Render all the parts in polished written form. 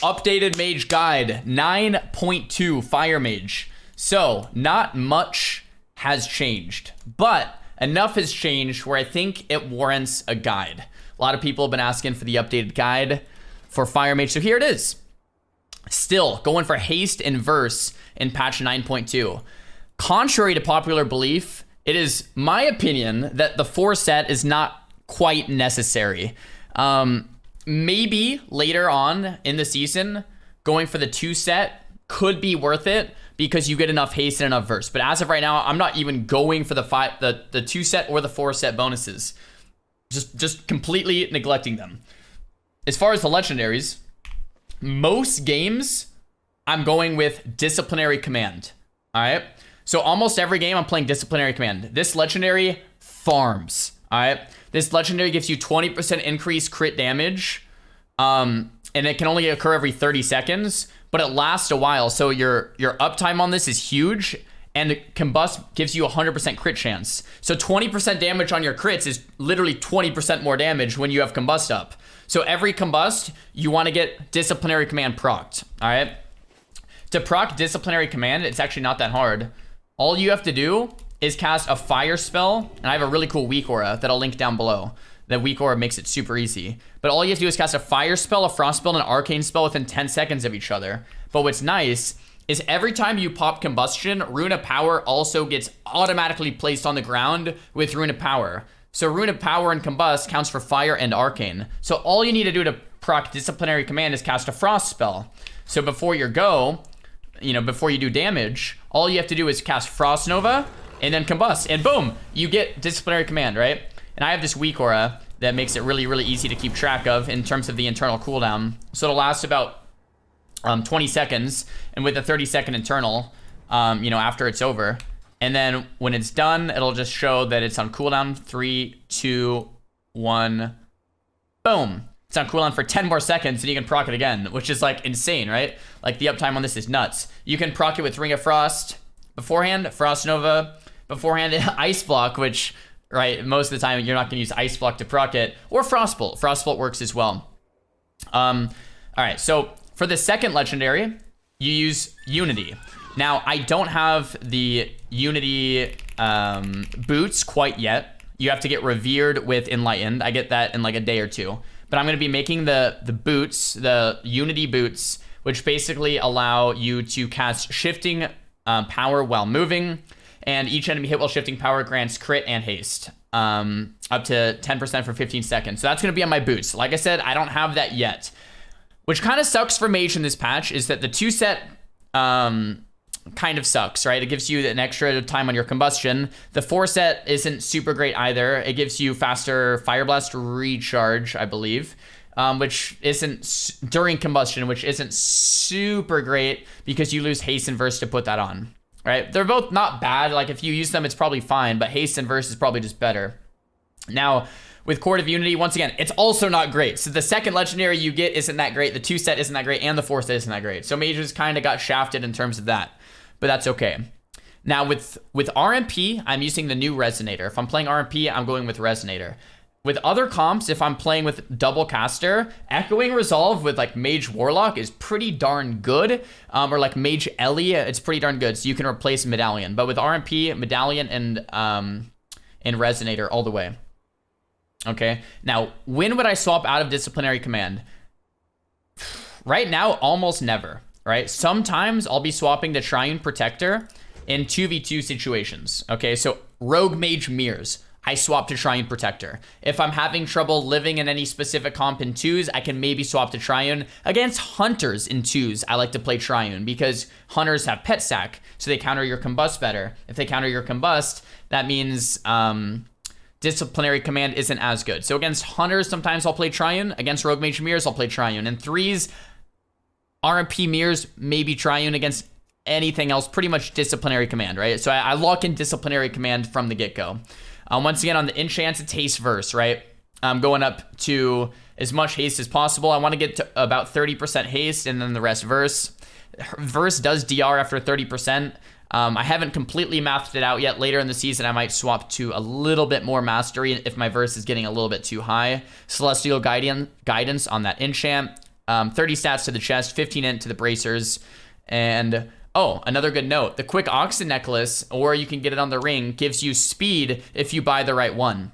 Updated Mage Guide 9.2 Fire Mage. So, not much has changed, but enough has changed where I think it warrants a guide. A lot of people have been asking for the updated guide for Fire Mage, so here it is. Still going for haste and verse in patch 9.2. Contrary to popular belief, it is my opinion that the 4 set is not quite necessary. Maybe later on in the season, going for the 2 set could be worth it because you get enough haste and enough verse. But as of right now, I'm not even going for the 2 set or the 4 set bonuses. Just completely neglecting them. As far as the legendaries, most games I'm going with disciplinary command. All right. So almost every game I'm playing disciplinary command. This legendary farms. All right. This legendary gives you 20% increased crit damage. And it can only occur every 30 seconds, but it lasts a while. So your uptime on this is huge. And Combust gives you 100% crit chance. So 20% damage on your crits is literally 20% more damage when you have Combust up. So every Combust, you want to get Disciplinary Command procced, all right? To proc Disciplinary Command, it's actually not that hard. All you have to do is cast a fire spell, and I have a really cool weak aura that I'll link down below. The weak aura makes it super easy. But all you have to do is cast a fire spell, a frost spell, and an arcane spell within 10 seconds of each other. But what's nice is every time you pop Combustion, Rune of Power also gets automatically placed on the ground with Rune of Power. So Rune of Power and Combust counts for fire and arcane. So all you need to do to proc Disciplinary Command is cast a frost spell. So before your go, before you do damage, all you have to do is cast Frost Nova and then Combust, and boom, you get Disciplinary Command, right? And I have this weak aura that makes it really, really easy to keep track of in terms of the internal cooldown. So it'll last about 20 seconds, and with a 30-second internal, after it's over. And then when it's done, it'll just show that it's on cooldown. 3, 2, 1, boom. It's on cooldown for 10 more seconds, and you can proc it again, which is like insane, right? Like the uptime on this is nuts. You can proc it with Ring of Frost beforehand, Frost Nova beforehand, Ice Block, which, right, most of the time you're not gonna use Ice Block to proc it, or Frostbolt. Frostbolt works as well. All right, so for the second legendary, you use Unity. Now, I don't have the Unity boots quite yet. You have to get revered with Enlightened. I get that in like a day or two. But I'm going to be making the boots, the Unity boots, which basically allow you to cast Shifting Power while moving. And each enemy hit while Shifting Power grants crit and haste. Up to 10% for 15 seconds. So that's going to be on my boots. Like I said, I don't have that yet. Which kind of sucks for Mage in this patch is that the 2 set kind of sucks, right? It gives you an extra time on your Combustion. The 4 set isn't super great either. It gives you faster Fireblast recharge, I believe, which isn't during Combustion, which isn't super great because you lose haste and verse to put that on, right? They're both not bad. Like if you use them, it's probably fine, but haste and verse is probably just better. Now, with Court of Unity, once again, it's also not great. So the second legendary you get isn't that great. The 2 set isn't that great, and the 4 set isn't that great. So Mages kind of got shafted in terms of that, but that's okay. Now with RMP, I'm using the new Resonator. If I'm playing RMP, I'm going with Resonator. With other comps, if I'm playing with double caster, Echoing Resolve with like Mage Warlock is pretty darn good. Or like Mage Ellie, it's pretty darn good. So you can replace Medallion. But with RMP, Medallion and Resonator all the way. Okay, now, when would I swap out of Disciplinary Command? Right now, almost never, right? Sometimes I'll be swapping to Triune Protector in 2v2 situations, okay? So, Rogue Mage Mirrors, I swap to Triune Protector. If I'm having trouble living in any specific comp in 2s, I can maybe swap to Triune. Against Hunters in 2s, I like to play Triune because Hunters have Pet Sack, so they counter your Combust better. If they counter your Combust, that means Disciplinary Command isn't as good. So against Hunters, sometimes I'll play Triune. Against Rogue Mage Mirrors, I'll play Triune. In 3s, RMP Mirrors, maybe Triune. Against anything else, pretty much Disciplinary Command, right? So I lock in Disciplinary Command from the get-go. Once again, on the enchants, it's haste verse, right? I'm going up to as much haste as possible. I want to get to about 30% haste, and then the rest verse. Verse does DR after 30%. I haven't completely mathed it out yet. Later in the season, I might swap to a little bit more mastery if my verse is getting a little bit too high. Celestial Guidance on that enchant. 30 stats to the chest, 15 int to the bracers, and oh, another good note. The quick oxen necklace, or you can get it on the ring, gives you speed if you buy the right one.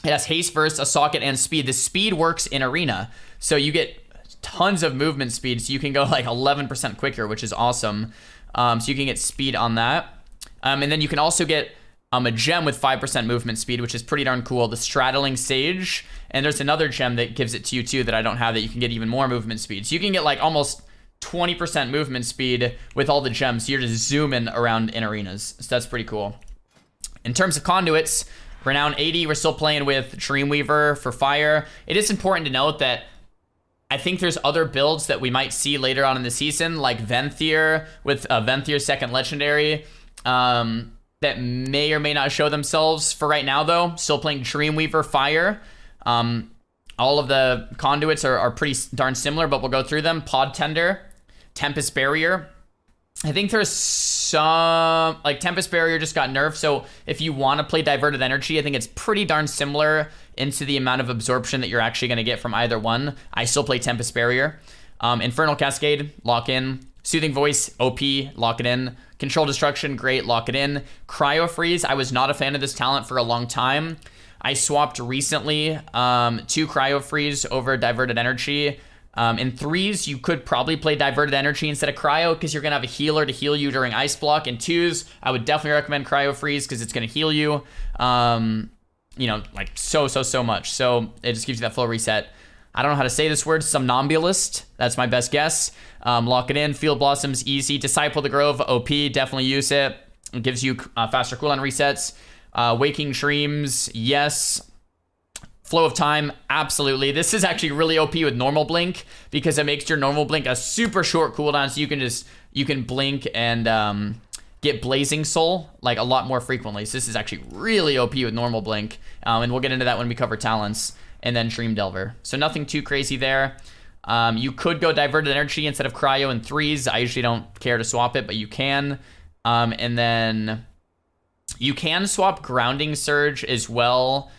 It has haste burst, a socket, and speed. The speed works in arena, so you get tons of movement speed, so you can go like 11% quicker, which is awesome. So you can get speed on that. And then you can also get a gem with 5% movement speed, which is pretty darn cool. The straddling sage, and there's another gem that gives it to you too that I don't have that you can get even more movement speed. So you can get like almost 20% movement speed with all the gems. So you're just zooming around in arenas. So that's pretty cool. In terms of conduits, Renown 80, we're still playing with Dreamweaver for fire. It is important to note that I think there's other builds that we might see later on in the season, like Venthyr with Venthyr second legendary, that may or may not show themselves for right now, though. Still playing Dreamweaver fire. All of the conduits are pretty darn similar, but we'll go through them. Pod Tender, Tempest Barrier. I think there's some, like Tempest Barrier just got nerfed, so if you want to play Diverted Energy, I think it's pretty darn similar into the amount of absorption that you're actually going to get from either one. I still play Tempest Barrier. Infernal Cascade, lock in. Soothing Voice, OP, lock it in. Control Destruction, great, lock it in. Cryo Freeze, I was not a fan of this talent for a long time. I swapped recently to Cryo Freeze over Diverted Energy. In threes, you could probably play Diverted Energy instead of Cryo because you're going to have a healer to heal you during Ice Block. In twos, I would definitely recommend Cryo Freeze because it's going to heal you, you know, like so much. So it just gives you that full reset. I don't know how to say this word. Somnambulist, that's my best guess. Lock it in. Field Blossoms, easy. Disciple the Grove, OP, definitely use it. It gives you faster cooldown resets. Waking Dreams, yes. Flow of Time, absolutely. This is actually really OP with normal blink because it makes your normal blink a super short cooldown, so you can blink and get Blazing Soul like a lot more frequently. So this is actually really OP with normal blink, and we'll get into that when we cover talents. And then Dream Delver. So nothing too crazy there. You could go Diverted Energy instead of Cryo in threes. I usually don't care to swap it, but you can. And then you can swap Grounding Surge as well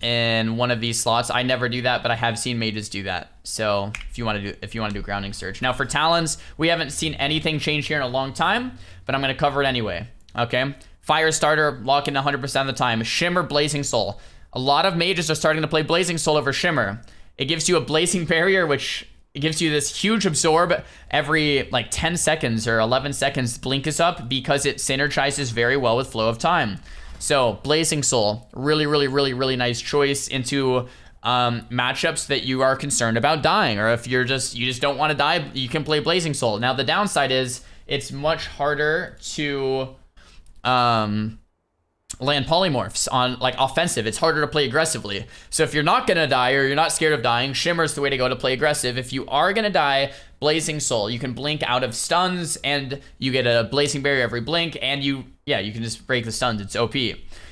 in one of these slots. I never do that, but I have seen mages do that. So if you want to do Grounding Surge. Now for talents, we haven't seen anything change here in a long time, but I'm going to cover it anyway. Okay. Fire Starter, lock in 100% of the time. Shimmer, Blazing Soul. A lot of mages are starting to play Blazing Soul over Shimmer. It gives you a Blazing Barrier, which it gives you this huge absorb every like 10 seconds or 11 seconds. Blink is up because it synergizes very well with Flow of Time. So Blazing Soul, really nice choice into matchups that you are concerned about dying, or if you just don't want to die, you can play Blazing Soul. Now the downside is it's much harder to land polymorphs on like offensive. It's harder to play aggressively. So if you're not gonna die or you're not scared of dying, Shimmer's the way to go to play aggressive. If you are gonna die, Blazing Soul. You can blink out of stuns and you get a Blazing Barrier every blink, and you can just break the stuns. It's OP.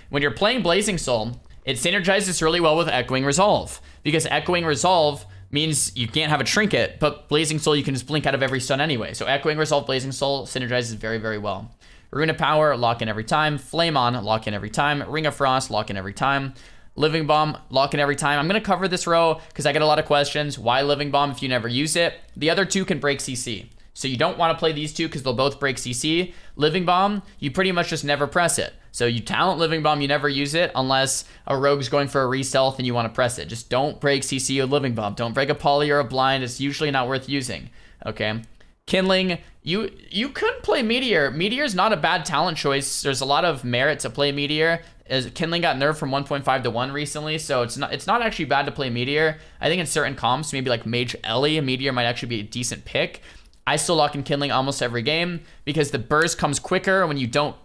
When you're playing Blazing Soul, it synergizes really well with Echoing Resolve, because Echoing Resolve means you can't have a trinket, but Blazing Soul you can just blink out of every stun anyway. So Echoing Resolve, Blazing Soul synergizes very well. Rune of Power, lock in every time. Flame On, lock in every time. Ring of Frost, lock in every time. Living Bomb, lock in every time. I'm going to cover this row because I get a lot of questions. Why Living Bomb if you never use it? The other two can break CC. So you don't want to play these two because they'll both break CC. Living Bomb, you pretty much just never press it. So you talent Living Bomb, you never use it unless a rogue's going for a re-stealth and you want to press it. Just don't break CC with Living Bomb. Don't break a poly or a blind. It's usually not worth using. Okay. Kindling, you could play Meteor. Meteor's not a bad talent choice. There's a lot of merit to play Meteor. As Kindling got nerfed from 1.5 to 1 recently, so it's not actually bad to play Meteor. I think in certain comps, maybe like Mage Ellie, Meteor might actually be a decent pick. I still lock in Kindling almost every game because the burst comes quicker when you don't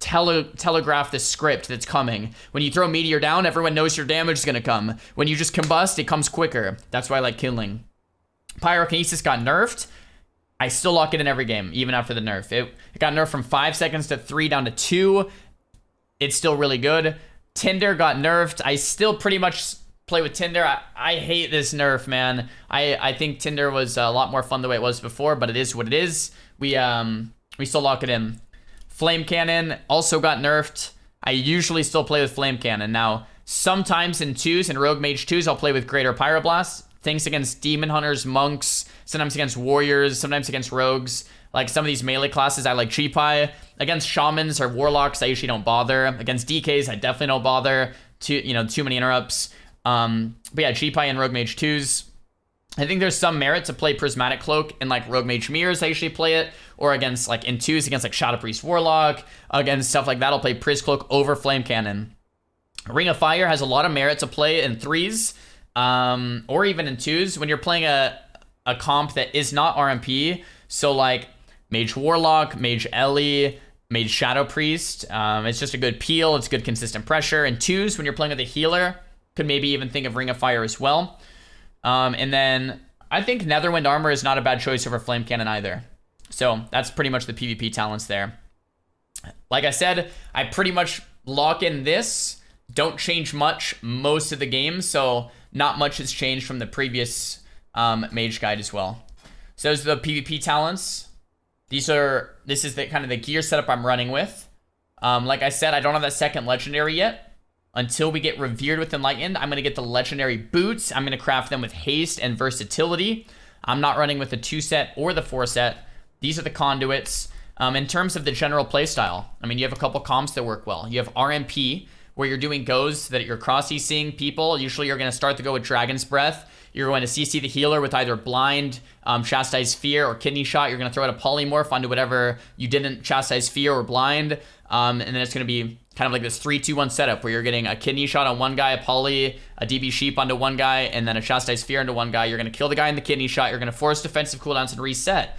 telegraph the script that's coming. When you throw Meteor down, everyone knows your damage is going to come. When you just combust, it comes quicker. That's why I like Kindling. Pyrokinesis got nerfed. I still lock it in every game, even after the nerf. It got nerfed from 5 seconds to 3 down to 2. It's still really good. Tinder got nerfed. I still pretty much play with Tinder. I hate this nerf, man. I think Tinder was a lot more fun the way it was before, but it is what it is. We still lock it in. Flame Cannon also got nerfed. I usually still play with Flame Cannon. Now, sometimes in 2s, in Rogue Mage 2s, I'll play with Greater Pyroblast. things against demon hunters, monks, sometimes against warriors, sometimes against rogues. Like some of these melee classes, I like Cheapie. Against shamans or warlocks, I usually don't bother. Against DKs, I definitely don't bother. Too many interrupts. But yeah, Cheapie and Rogue Mage 2s. I think there's some merit to play Prismatic Cloak in like Rogue Mage Mirrors. I usually play it, or against like in 2s against like Shadow Priest Warlock, against stuff like that. I'll play Priz Cloak over Flame Cannon. Ring of Fire has a lot of merit to play in 3s, or even in 2s when you're playing a comp that is not RMP. So like Mage Warlock, Mage Ellie, Mage Shadow Priest. It's just a good peel. It's good consistent pressure. In 2s when you're playing with a healer, could maybe even think of Ring of Fire as well. And then I think Netherwind Armor is not a bad choice over Flame Cannon either. So that's pretty much the PvP talents there. Like I said, I pretty much lock in this. Don't change much most of the game. So not much has changed from the previous Mage Guide as well. So those are the PvP talents. This is the kind of the gear setup I'm running with. Like I said, I don't have that second legendary yet. Until we get Revered with Enlightened, I'm going to get the legendary boots. I'm going to craft them with haste and versatility. I'm not running with the 2-set or the 4-set. These are the conduits. In terms of the general playstyle, I mean, you have a couple comps that work well. You have RMP, where you're doing goes that you're cross-CCing people. Usually you're going to start the go with Dragon's Breath. You're going to CC the healer with either Blind, Chastise Fear, or Kidney Shot. You're going to throw out a Polymorph onto whatever you didn't Chastise Fear or Blind. And then it's going to be kind of like this 3-2-1 setup where you're getting a Kidney Shot on one guy, a Poly, a DB Sheep onto one guy, and then a Chastise Fear onto one guy. You're going to kill the guy in the Kidney Shot. You're going to force defensive cooldowns and reset.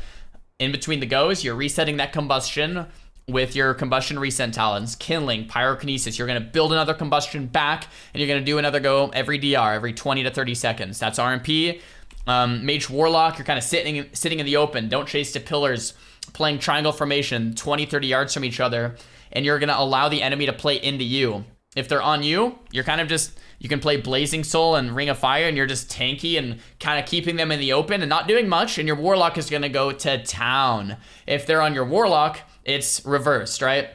In between the goes, you're resetting that combustion with your combustion reset talents, Kindling, Pyrokinesis. You're going to build another combustion back, and you're going to do another go every DR, every 20 to 30 seconds. That's RMP. Mage Warlock, you're kind of sitting in the open. Don't chase to pillars, playing triangle formation 20, 30 yards from each other, and you're going to allow the enemy to play into you. If they're on you, you're kind of just, you can play Blazing Soul and Ring of Fire, and you're just tanky and kind of keeping them in the open and not doing much, and your Warlock is going to go to town. If they're on your Warlock, it's reversed, right?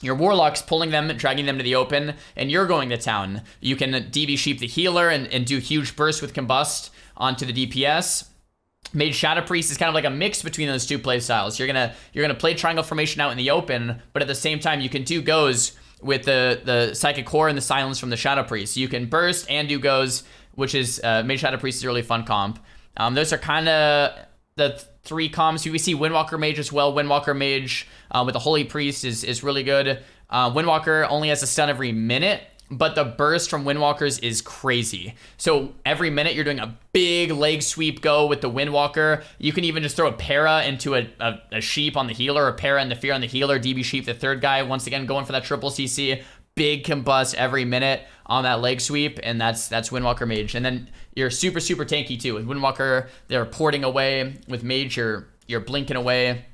Your Warlock's pulling them, dragging them to the open, and you're going to town. You can DB Sheep the healer and do huge bursts with Combust onto the DPS. Mage Shadow Priest is kind of like a mix between those two play styles. You're gonna play triangle formation out in the open, but at the same time you can do goes with the Psychic Core and the Silence from the Shadow Priest. You can burst and do goes, which is Mage Shadow Priest is a really fun comp. Those are kind of the 3 comps. We see Windwalker Mage as well. Windwalker Mage with the Holy Priest is really good. Windwalker only has a stun every minute, but the burst from Windwalkers is crazy. So every minute you're doing a big leg sweep go with the Windwalker. You can even just throw a para into a sheep on the healer, or para and the fear on the healer, DB Sheep the third guy, once again going for that triple CC. Big combust every minute on that leg sweep, and that's Windwalker Mage. And then you're super, super tanky too. With Windwalker, they're porting away. With Mage, you're blinking away.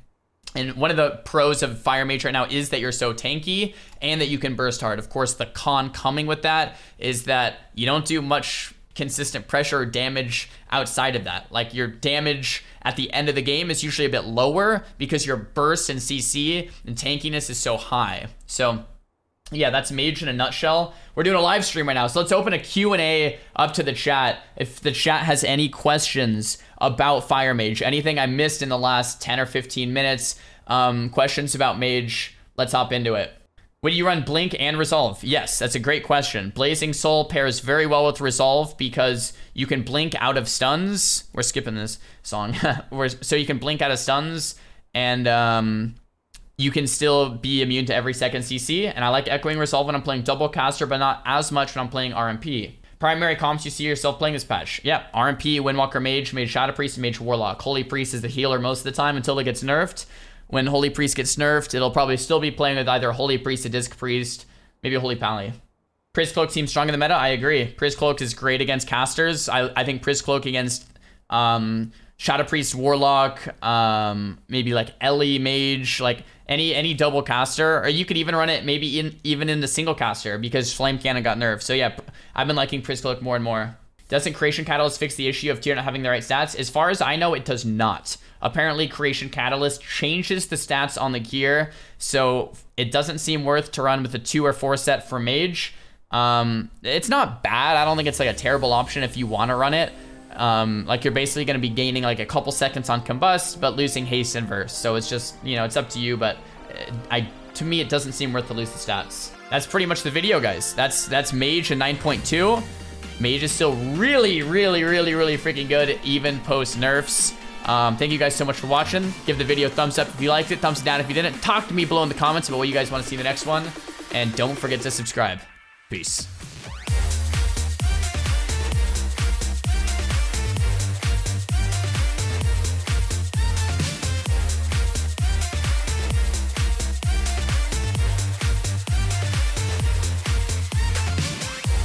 And one of the pros of Fire Mage right now is that you're so tanky and that you can burst hard. Of course, the con coming with that is that you don't do much consistent pressure or damage outside of that. Like, your damage at the end of the game is usually a bit lower because your burst and CC and tankiness is so high. So yeah, that's Mage in a nutshell. We're doing a live stream right now, so let's open a Q&A up to the chat. If the chat has any questions about Fire Mage, anything I missed in the last 10 or 15 minutes, questions about Mage, let's hop into it. Would you run Blink and Resolve? Yes, that's a great question. Blazing Soul pairs very well with Resolve because you can blink out of stuns. We're skipping this song. So you can blink out of stuns, and you can still be immune to every second CC, and I like Echoing Resolve when I'm playing double caster, but not as much when I'm playing RMP. Primary comps you see yourself playing this patch. Yep, RMP, Windwalker Mage, Mage Shadow Priest, and Mage Warlock. Holy Priest is the healer most of the time until it gets nerfed. When Holy Priest gets nerfed, it'll probably still be playing with either Holy Priest, a Disc Priest, maybe a Holy Pally. Priz Cloak seems strong in the meta. I agree. Priz Cloak is great against casters. I think Priz Cloak against Shadow Priest, Warlock, maybe like Ellie, Mage, like any double caster, or you could even run it maybe even in the single caster because Flame Cannon got nerfed. So yeah, I've been liking Priz Cloak more and more. Doesn't Creation Catalyst fix the issue of tier not having the right stats? As far as I know, it does not. Apparently, Creation Catalyst changes the stats on the gear, so it doesn't seem worth to run with a 2 or 4 set for Mage. It's not bad. I don't think it's like a terrible option if you want to run it. Like you're basically going to be gaining like a couple seconds on Combust, but losing haste and verse. So it's just, you know, it's up to you, but to me, it doesn't seem worth to lose the stats. That's pretty much the video, guys. That's Mage in 9.2. Mage is still really freaking good, even post nerfs. Thank you guys so much for watching. Give the video a thumbs up if you liked it, thumbs down if you didn't. Talk to me below in the comments about what you guys want to see in the next one. And don't forget to subscribe. Peace.